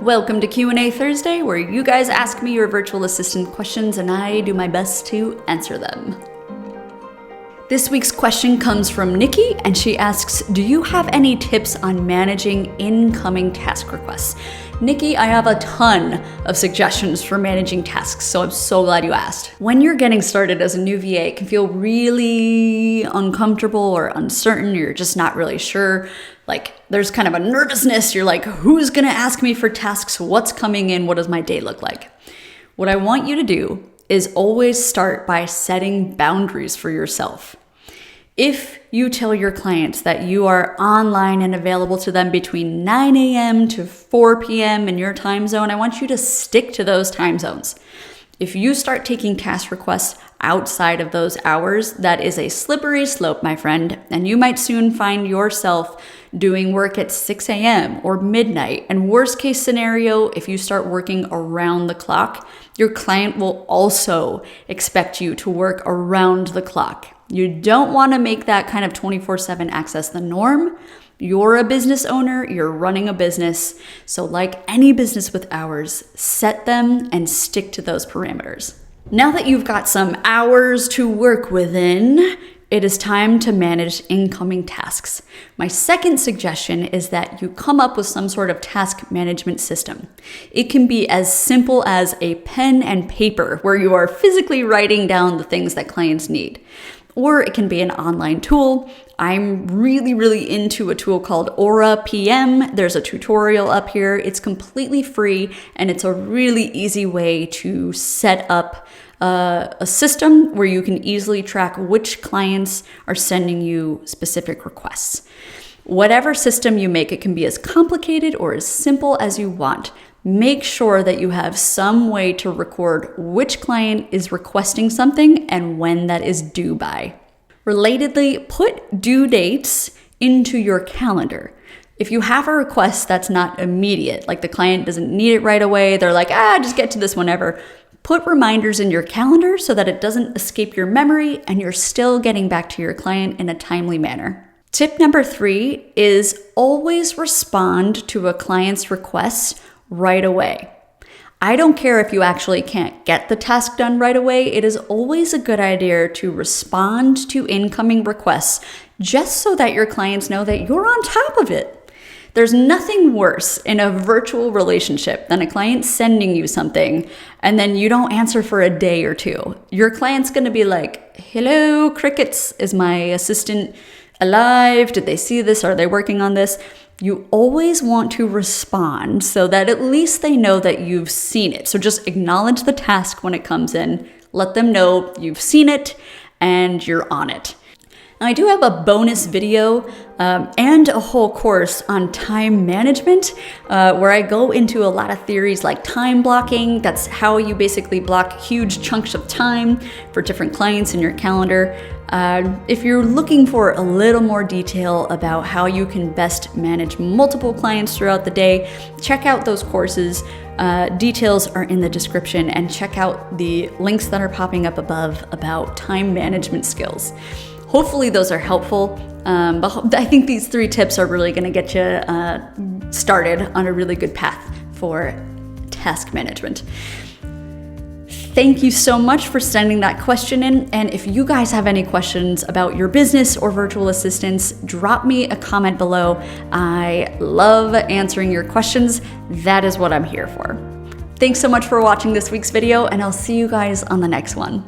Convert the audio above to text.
Welcome to Q&A Thursday, where you guys ask me your virtual assistant questions and I do my best to answer them. This week's question comes from Nikki, and she asks, do you have any tips on managing incoming task requests? Nikki, I have a ton of suggestions for managing tasks, so I'm so glad you asked. When you're getting started as a new VA, it can feel really uncomfortable or uncertain. You're just not really sure. Like, there's kind of a nervousness. You're like, who's gonna ask me for tasks? What's coming in? What does my day look like? What I want you to do is always start by setting boundaries for yourself. If you tell your clients that you are online and available to them between 9 a.m. to 4 p.m. in your time zone, I want you to stick to those time zones. If you start taking task requests outside of those hours, that is a slippery slope, my friend, and you might soon find yourself doing work at 6 a.m. or midnight. And worst case scenario, if you start working around the clock, your client will also expect you to work around the clock. You don't want to make that kind of 24/7 access the norm. You're a business owner, you're running a business. So like any business with hours, set them and stick to those parameters. Now that you've got some hours to work within, it is time to manage incoming tasks. My second suggestion is that you come up with some sort of task management system. It can be as simple as a pen and paper where you are physically writing down the things that clients need. Or it can be an online tool. I'm really into a tool called Aura PM. There's a tutorial up here. It's completely free and it's a really easy way to set up a system where you can easily track which clients are sending you specific requests. Whatever system you make, it can be as complicated or as simple as you want. Make sure that you have some way to record which client is requesting something and when that is due by. Relatedly, put due dates into your calendar. If you have a request that's not immediate, like the client doesn't need it right away, they're like, just get to this whenever, put reminders in your calendar so that it doesn't escape your memory and you're still getting back to your client in a timely manner. Tip number 3 is always respond to a client's request right away. I don't care if you actually can't get the task done right away. It is always a good idea to respond to incoming requests just so that your clients know that you're on top of it. There's nothing worse in a virtual relationship than a client sending you something and then you don't answer for a day or two. Your client's going to be like, hello, crickets, is my assistant alive? Did they see this? Are they working on this? You always want to respond so that at least they know that you've seen it. So just acknowledge the task when it comes in. Let them know you've seen it and you're on it. Now, I do have a bonus video and a whole course on time management where I go into a lot of theories like time blocking. That's how you basically block huge chunks of time for different clients in your calendar. If you're looking for a little more detail about how you can best manage multiple clients throughout the day, check out those courses. Details are in the description, and check out the links that are popping up above about time management skills. Hopefully those are helpful, but I think these 3 tips are really going to get you started on a really good path for task management. Thank you so much for sending that question in. And if you guys have any questions about your business or virtual assistants, drop me a comment below. I love answering your questions. That is what I'm here for. Thanks so much for watching this week's video, and I'll see you guys on the next one.